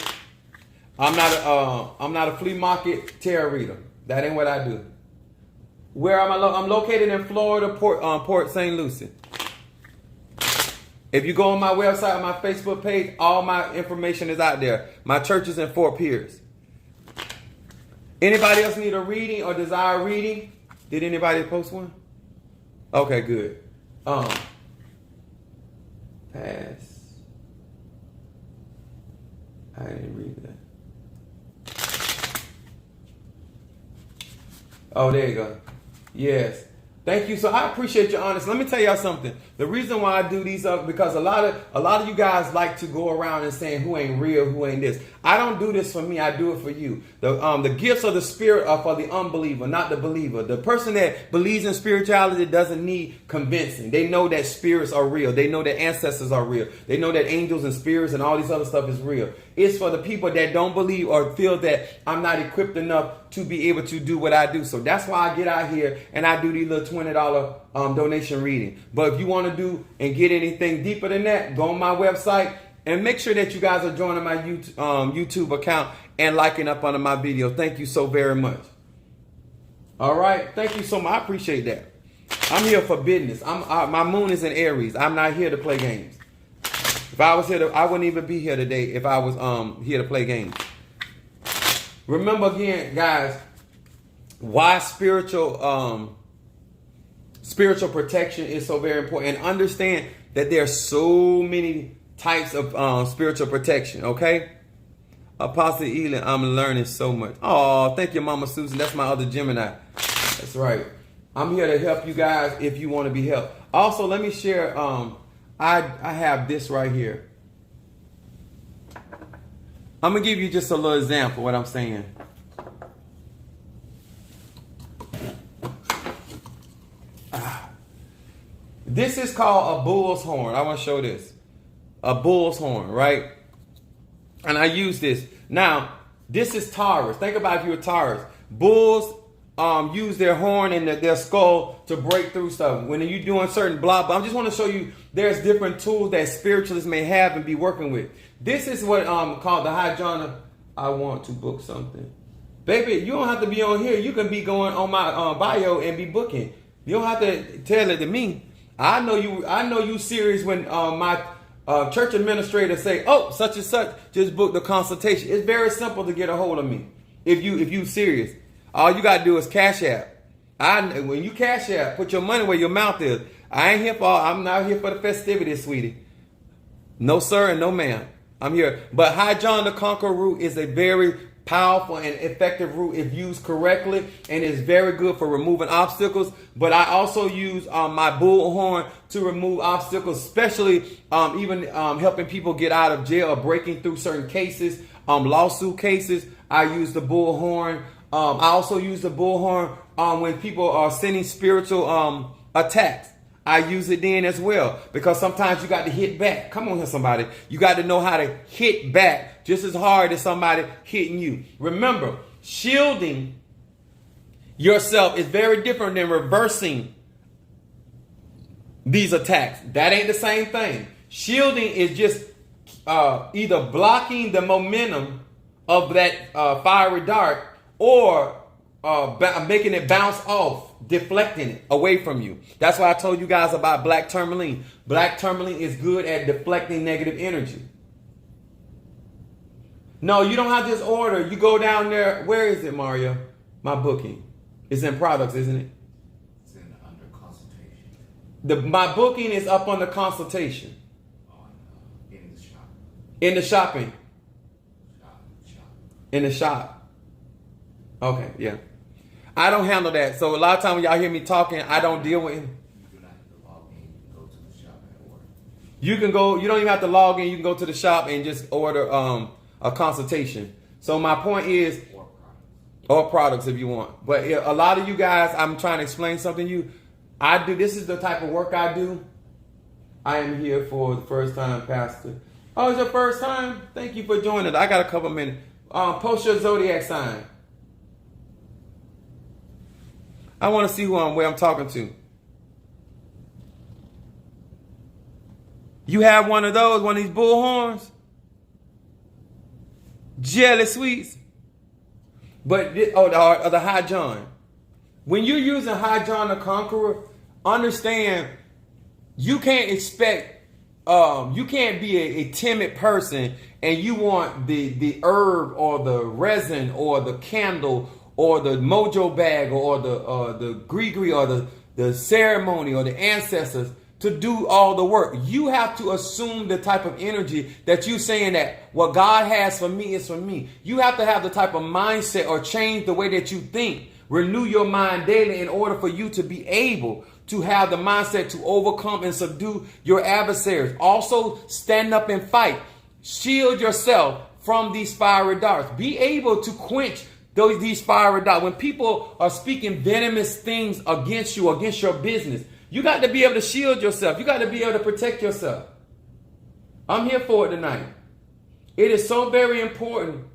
I'm not a flea market tarot reader. That ain't what I do. Where am I? I'm located in Florida, Port St. Lucie. If you go on my website, on my Facebook page, all my information is out there. My church is in Fort Pierce. Anybody else need a reading or desire reading? Did anybody post one? Okay, good. Pass. I didn't read that. Oh, there you go. Yes. Thank you. So I appreciate your honesty. Let me tell y'all something. The reason why I do these up because a lot of you guys like to go around and saying who ain't real, who ain't this. I don't do this for me. I do it for you. The gifts of the spirit are for the unbeliever, not the believer. The person that believes in spirituality doesn't need convincing. They know that spirits are real. They know that ancestors are real. They know that angels and spirits and all these other stuff is real. It's for the people that don't believe or feel that I'm not equipped enough to be able to do what I do. So that's why I get out here and I do these little $20 donation reading. But if you want to do and get anything deeper than that, go on my website and make sure that you guys are joining my YouTube account and liking up under my video. Thank you so very much. All right. Thank you so much. I appreciate that. I'm here for business. My moon is in Aries. I'm not here to play games. If I was here, I wouldn't even be here today if I was here to play games. Remember again, guys, why spiritual protection is so very important. And understand that there are so many types of spiritual protection, okay? Apostle Elin, I'm learning so much. Oh, thank you, Mama Susan. That's my other Gemini. That's right. I'm here to help you guys if you want to be helped. Also, let me share, I have this right here. I'm going to give you just a little example of what I'm saying. This is called a bull's horn. I want to show this. A bull's horn, right? And I use this. Now, this is Taurus. Think about if you were Taurus. Bulls use their horn and their skull to break through stuff. When you're doing certain blah, blah. I just want to show you there's different tools that spiritualists may have and be working with. This is what called the Hydrona. I want to book something. Baby, you don't have to be on here. You can be going on my bio and be booking. You don't have to tell it to me. I know you serious when my church administrator say, oh, such and such, just book the consultation. It's very simple to get a hold of me. If you serious, all you gotta do is Cash App. When you Cash App, put your money where your mouth is. I'm not here for the festivities, sweetie. No sir and no ma'am. I'm here. But High John the Conqueror root is a very powerful and effective root if used correctly, and is very good for removing obstacles. But I also use my bullhorn to remove obstacles, especially even helping people get out of jail or breaking through certain cases, lawsuit cases. I use the bullhorn. I also use the bullhorn when people are sending spiritual attacks. I use it then as well, because sometimes you got to hit back. Come on here, somebody. You got to know how to hit back just as hard as somebody hitting you. Remember, shielding yourself is very different than reversing these attacks. That ain't the same thing. Shielding is just either blocking the momentum of that fiery dart or making it bounce off, deflecting it away from you. That's why I told you guys about black tourmaline. Black tourmaline is good at deflecting negative energy. No, you don't have this order. You go down there. Where is it, Mario? My booking. It's in products, isn't it? It's under consultation. My booking is up on the consultation. In the shop. In the shopping. Shop. In the shop. Okay, yeah. I don't handle that. So a lot of times when y'all hear me talking, I don't deal with it. You do not have to log in. You can go to the shop and order. You can go, you don't even have to log in. You can go to the shop and just order a consultation. So my point is, or products if you want. But a lot of you guys, I'm trying to explain something to you. I do, this is the type of work I do. I am here for the first time, Pastor. Oh, it's your first time? Thank you for joining. I got a couple minutes. Post your zodiac sign. I want to see where I'm talking to. You have one of those, one of these bullhorns? Jelly sweets. But, the High John. When you're using High John the Conqueror, understand you can't expect, you can't be a timid person and you want the herb or the resin or the candle or the mojo bag or the gree or the ceremony or the ancestors to do all the work. You have to assume the type of energy that you're saying that what God has for me is for me. You have to have the type of mindset or change the way that you think. Renew your mind daily in order for you to be able to have the mindset to overcome and subdue your adversaries. Also, stand up and fight. Shield yourself from these fiery darts. Be able to quench these fiery darts. When people are speaking venomous things against you, against your business, you got to be able to shield yourself. You got to be able to protect yourself. I'm here for it tonight. It is so very important.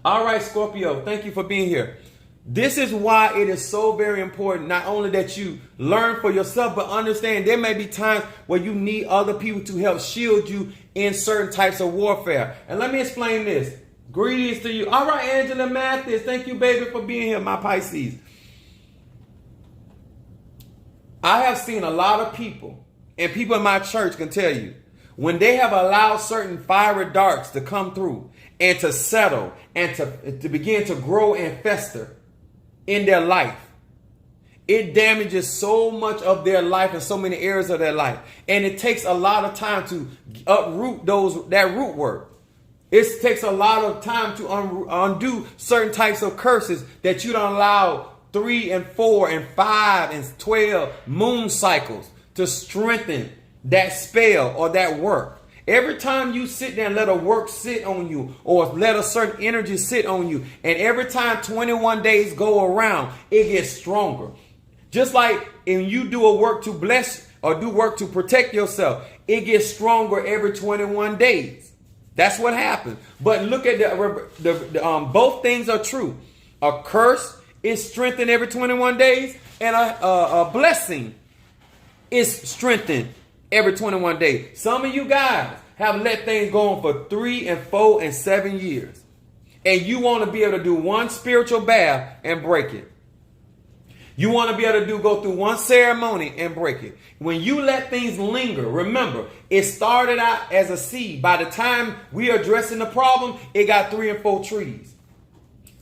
All right, Scorpio, thank you for being here. This is why it is so very important, not only that you learn for yourself, but understand there may be times where you need other people to help shield you in certain types of warfare. And let me explain this. Greetings to you. All right, Angela Mathis, thank you, baby, for being here, my Pisces. I have seen a lot of people, and people in my church can tell you, when they have allowed certain fiery darts to come through and to settle and to begin to grow and fester in their life, it damages so much of their life and so many areas of their life. And it takes a lot of time to uproot that root work. It takes a lot of time to undo certain types of curses that you don't allow 3 and 4 and 5 and 12 moon cycles to strengthen that spell or that work. Every time you sit there and let a work sit on you or let a certain energy sit on you, and every time 21 days go around, it gets stronger. Just like when you do a work to bless or do work to protect yourself, it gets stronger every 21 days. That's what happens. But look at both things are true. A curse is strengthened every 21 days, and a blessing is strengthened every 21 days. Some of you guys have let things go on for 3 and 4 and 7 years, and you want to be able to do one spiritual bath and break it. You want to be able to go through one ceremony and break it. When you let things linger, remember, it started out as a seed. By the time we are addressing the problem, it got 3 and 4 trees.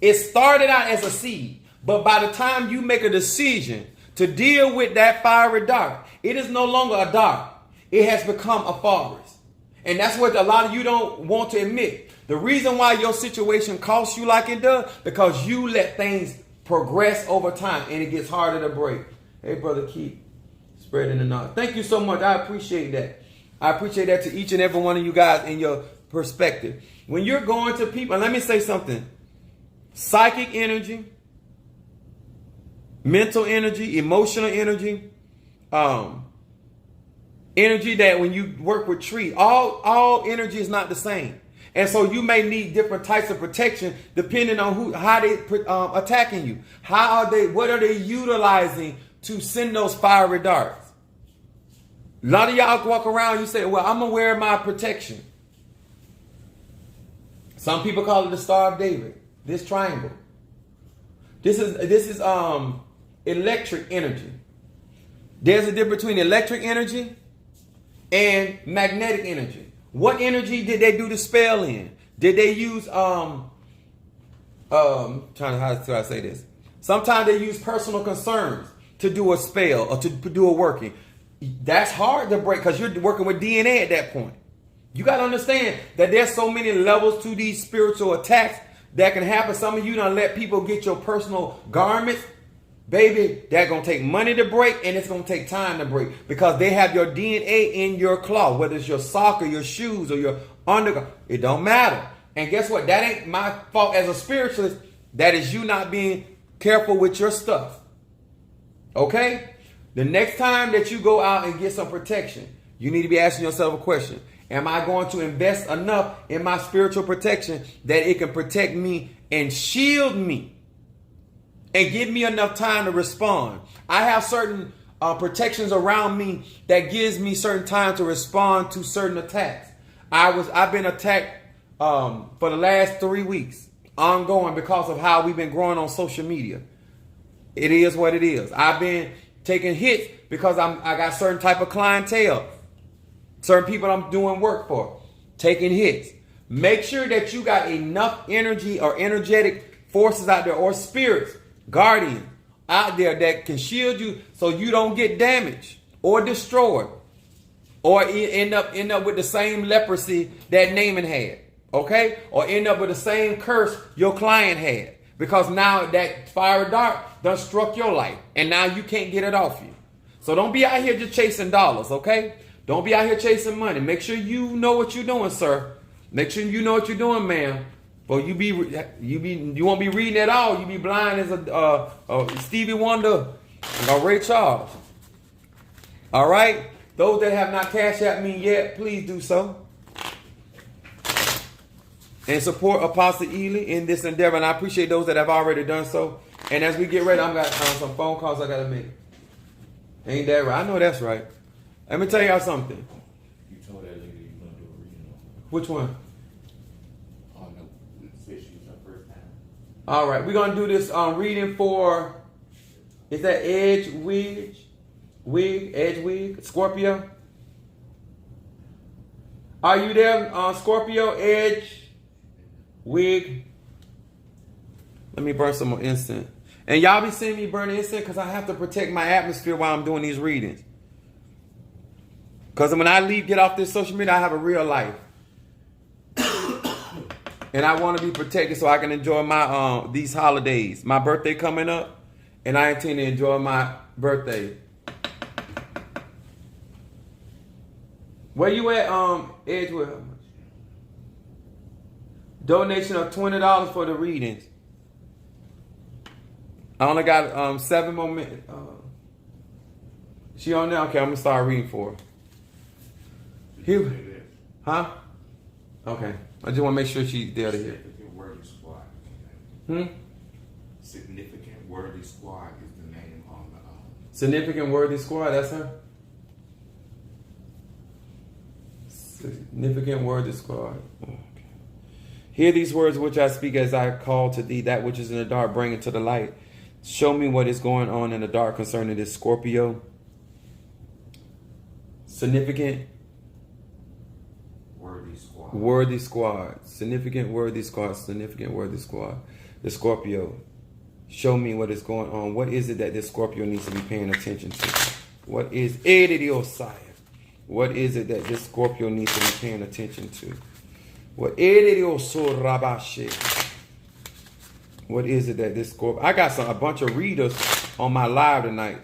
It started out as a seed. But by the time you make a decision to deal with that fiery dart, it is no longer a dart. It has become a forest. And that's what a lot of you don't want to admit. The reason why your situation costs you like it does, because you let things progress over time and it gets harder to break. Hey, brother, keep spreading the knowledge. Thank you so much. I appreciate that. I appreciate that to each and every one of you guys in your perspective. When you're going to people, and let me say something. Psychic energy, mental energy, emotional energy, energy that when you work with trees, all energy is not the same. And so you may need different types of protection depending on how they attacking you. What are they utilizing to send those fiery darts? A lot of y'all walk around, you say, well, I'm going to wear my protection. Some people call it the Star of David. This triangle. This is electric energy. There's a difference between electric energy and magnetic energy. What energy did they do the spell in? Did they use how do I say this? Sometimes they use personal concerns to do a spell or to do a working. That's hard to break because you're working with DNA at that point. You got to understand that there's so many levels to these spiritual attacks that can happen. Some of you done let people get your personal garments. Baby, that's going to take money to break and it's going to take time to break because they have your DNA in your cloth, whether it's your sock or your shoes or your undergarment. It don't matter. And guess what? That ain't my fault as a spiritualist. That is you not being careful with your stuff. Okay? The next time that you go out and get some protection, you need to be asking yourself a question. Am I going to invest enough in my spiritual protection that it can protect me and shield me and give me enough time to respond? I have certain protections around me that gives me certain time to respond to certain attacks. I've been attacked for the last 3 weeks ongoing because of how we've been growing on social media. It is what it is. I've been taking hits because I got certain type of clientele. Certain people I'm doing work for, taking hits. Make sure that you got enough energy or energetic forces out there or spirits, guardians out there that can shield you so you don't get damaged or destroyed or end up with the same leprosy that Naaman had, okay? Or end up with the same curse your client had because now that fiery dart done struck your life and now you can't get it off you. So don't be out here just chasing dollars, okay? Don't be out here chasing money. Make sure you know what you're doing, sir. Make sure you know what you're doing, ma'am. Or you won't be reading at all. You be blind as a Stevie Wonder or Ray Charles. All right? Those that have not cashed out me yet, please do so. And support Apostle Ely in this endeavor. And I appreciate those that have already done so. And as we get ready, I've got some phone calls I got to make. Ain't that right? I know that's right. Let me tell y'all something. You told that lady you're going to do a reading on. Which one? Oh, no. Said she was her first time. All right. We're going to do this reading for, is that Edge Wig, Scorpio? Are you there, Scorpio, Edge, Wig? Let me burn some more incense. And y'all be seeing me burn incense because I have to protect my atmosphere while I'm doing these readings. Because when I get off this social media, I have a real life. And I want to be protected so I can enjoy my these holidays. My birthday coming up. And I intend to enjoy my birthday. Where you at, Edgewood? How much? Donation of $20 for the readings. I only got 7 more minutes. She on there? Okay, I'm going to start reading for her. Here. Huh? Okay. I just want to make sure she's there to hear. Significant Worthy Squad. Significant Worthy Squad is the name on the... Significant Worthy Squad, that's her? Significant Worthy Squad. Okay. Hear these words which I speak as I call to thee, that which is in the dark, bring it to the light. Show me what is going on in the dark concerning this Scorpio. Significant Worthy Squad. Significant Worthy Squad. Significant Worthy Squad. The Scorpio. Show me what is going on. What is it that this Scorpio needs to be paying attention to? What is it, What is it that this Scorpio needs to be paying attention to? What is it that this Scorpio... I got a bunch of readers on my live tonight.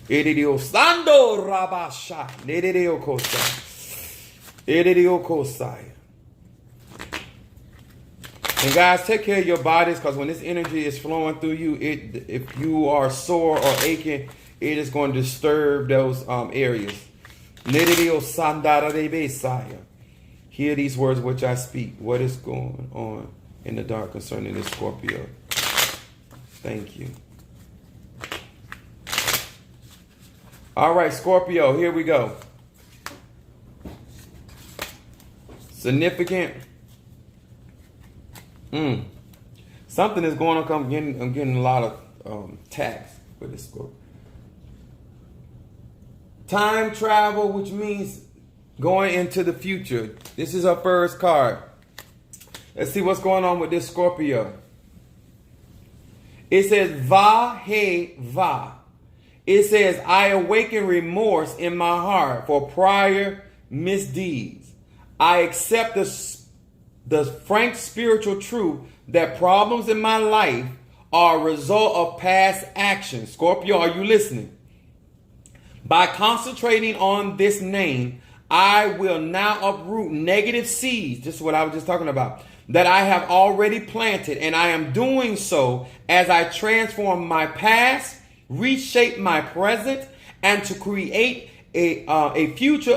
And guys, take care of your bodies, because when this energy is flowing through you, if you are sore or aching, it is going to disturb those areas. Hear these words which I speak. What is going on in the dark concerning this Scorpio? Thank you. All right, Scorpio, here we go. Significant. Something is going on. I'm getting a lot of tax with this Scorpio. Time travel, which means going into the future. This is our first card. Let's see what's going on with this Scorpio. It says Va He Va. It says, I awaken remorse in my heart for prior misdeeds. I accept the frank spiritual truth that problems in my life are a result of past actions. Scorpio, are you listening? By concentrating on this name, I will now uproot negative seeds. This is what I was just talking about. That I have already planted, and I am doing so as I transform my past, reshape my present, and to create a future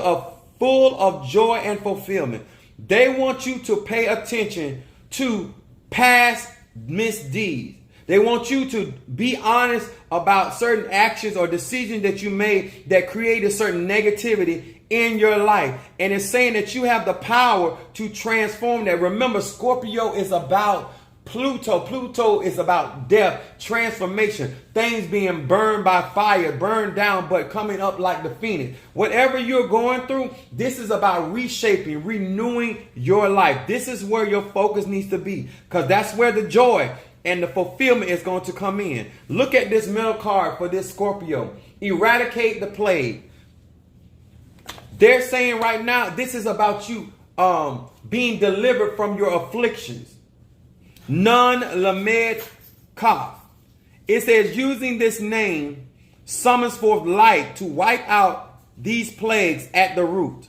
full of joy and fulfillment. They want you to pay attention to past misdeeds. They want you to be honest about certain actions or decisions that you made that created certain negativity in your life. And it's saying that you have the power to transform that. Remember, Scorpio is about Pluto. Pluto is about death, transformation, things being burned by fire, burned down, but coming up like the phoenix. Whatever you're going through, this is about reshaping, renewing your life. This is where your focus needs to be, because that's where the joy and the fulfillment is going to come in. Look at this middle card for this Scorpio. Eradicate the plague. They're saying right now, this is about you being delivered from your afflictions. Nun Lamed Kaf. It says, using this name summons forth light to wipe out these plagues at the root.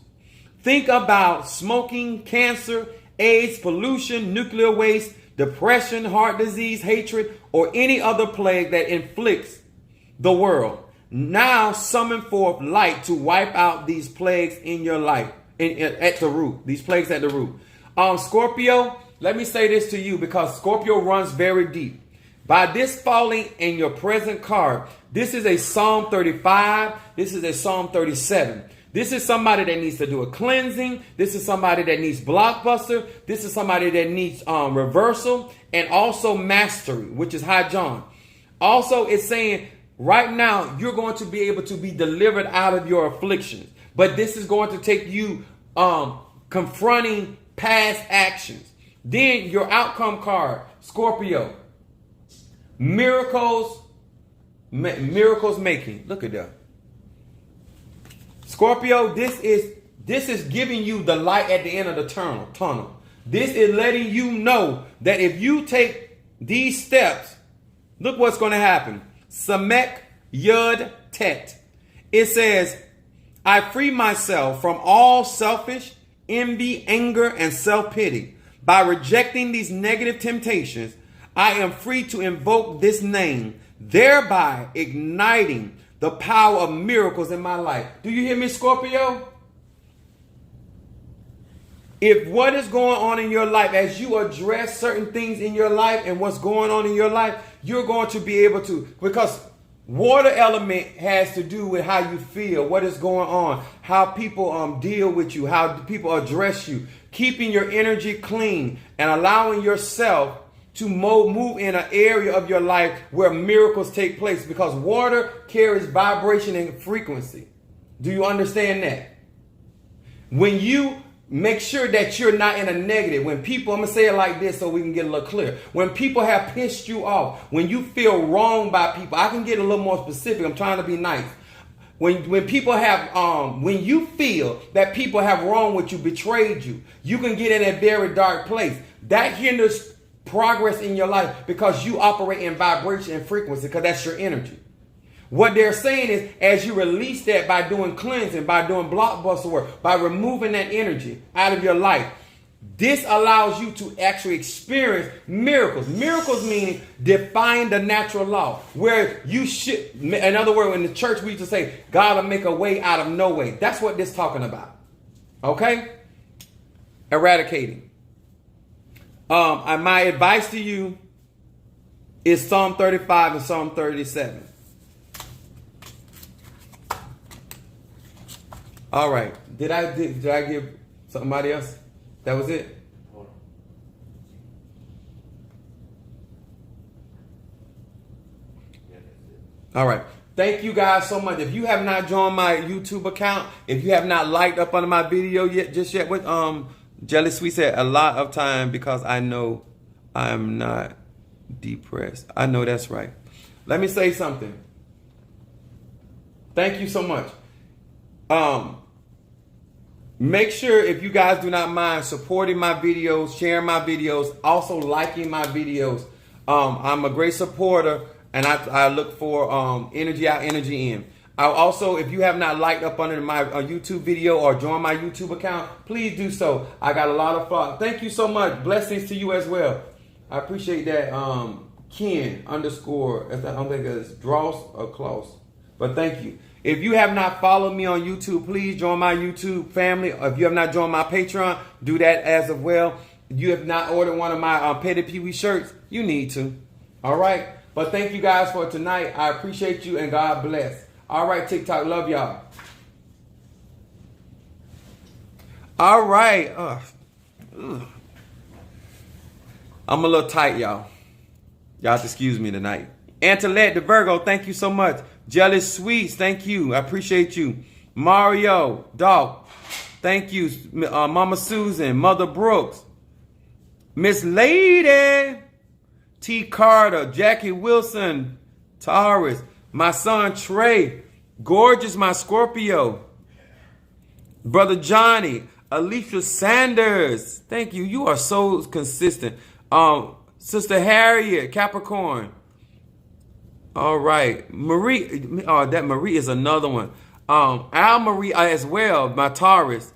Think about smoking, cancer, AIDS, pollution, nuclear waste, depression, heart disease, hatred, or any other plague that inflicts the world. Now summon forth light to wipe out these plagues in your life, at the root. These plagues at the root. Scorpio, let me say this to you, because Scorpio runs very deep. By this falling in your present card, this is a Psalm 35. This is a Psalm 37. This is somebody that needs to do a cleansing. This is somebody that needs blockbuster. This is somebody that needs reversal and also mastery, which is High John. Also, it's saying right now you're going to be able to be delivered out of your afflictions. But this is going to take you confronting past actions. Then your outcome card, Scorpio. Miracles making. Look at that. Scorpio, this is giving you the light at the end of the tunnel. This is letting you know that if you take these steps, look what's going to happen. Samek Yud Tet. It says, I free myself from all selfish, envy, anger, and self-pity. By rejecting these negative temptations, I am free to invoke this name, thereby igniting the power of miracles in my life. Do you hear me, Scorpio? If what is going on in your life, as you address certain things in your life and what's going on in your life, you're going to be able to, because water element has to do with how you feel, what is going on, how people deal with you, how people address you, keeping your energy clean and allowing yourself to move in an area of your life where miracles take place, because water carries vibration and frequency. Do you understand that? When you make sure that you're not in a negative, when people, I'm going to say it like this so we can get a little clear. When people have pissed you off, when you feel wronged by people, I can get a little more specific. I'm trying to be nice. When people have, when you feel that people have wronged with you, betrayed you, you can get in a very dark place. That hinders progress in your life, because you operate in vibration and frequency, because that's your energy. What they're saying is, as you release that by doing cleansing, by doing blockbuster work, by removing that energy out of your life, this allows you to actually experience miracles. Miracles meaning defying the natural law, where you should, in other words, in the church we used to say, God will make a way out of no way. That's what this is talking about. Okay? Eradicating. My advice to you is Psalm 35 and Psalm 37. All right. Did I give somebody else? That was it? Hold on. Yeah, that's it. All right. Thank you guys so much. If you have not joined my YouTube account, if you have not liked up under my video yet, with Jelly Sweet said a lot of time because I know I'm not depressed. I know that's right. Let me say something. Thank you so much. Make sure, if you guys do not mind, supporting my videos, sharing my videos, also liking my videos. I'm a great supporter, and I look for energy out, energy in. I also, if you have not liked up under my YouTube video or joined my YouTube account, please do so. I got a lot of fun. Thank you so much. Blessings to you as well. I appreciate that. Ken _ I don't think it's Dross or Klaus, but thank you. If you have not followed me on YouTube, please join my YouTube family. If you have not joined my Patreon, do that as well. If you have not ordered one of my Petty Pee Wee shirts, you need to. All right? But thank you guys for tonight. I appreciate you, and God bless. All right, TikTok, love y'all. All right. I'm a little tight, y'all. Y'all have to excuse me tonight. Antoinette the Virgo, thank you so much. Jealous Sweets, thank you. I appreciate you. Mario, Dog, thank you. Mama Susan, Mother Brooks, Miss Lady, T. Carter, Jackie Wilson, Taurus, my son Trey, Gorgeous, my Scorpio, Brother Johnny, Alicia Sanders, thank you. You are so consistent. Sister Harriet, Capricorn. All right, Marie. Oh, that Marie is another one. Al Marie as well, my Taurus.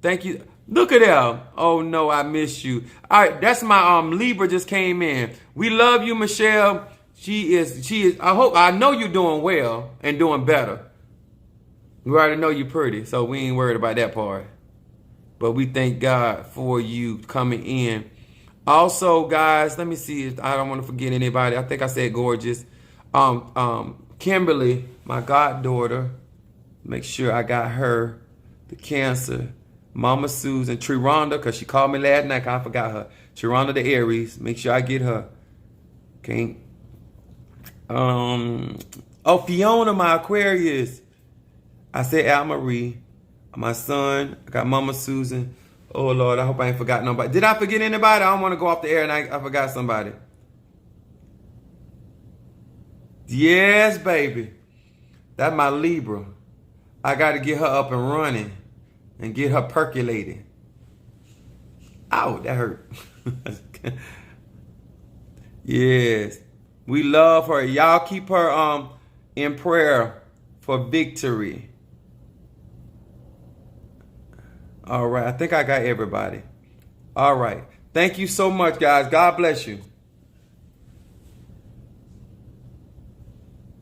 Thank you. Look at that. Oh no, I miss you. All right, that's my Libra just came in. We love you, Michelle. She is. I know you're doing well and doing better. We already know you're pretty, so we ain't worried about that part. But we thank God for you coming in. Also, guys, let me see if I don't want to forget anybody. I think I said Gorgeous. Kimberly, my goddaughter, make sure I got her, the Cancer, Mama Susan, Triranda, because she called me last night, I forgot her. Triranda the Aries, make sure I get her. Okay. Fiona, my Aquarius. I said Al Marie, my son, I got Mama Susan. Oh Lord, I hope I ain't forgot nobody. Did I forget anybody? I don't want to go off the air and I forgot somebody. Yes, baby. That's my Libra. I got to get her up and running and get her percolating. Ow, that hurt. Yes. We love her. Y'all keep her in prayer for victory. All right. I think I got everybody. All right. Thank you so much, guys. God bless you.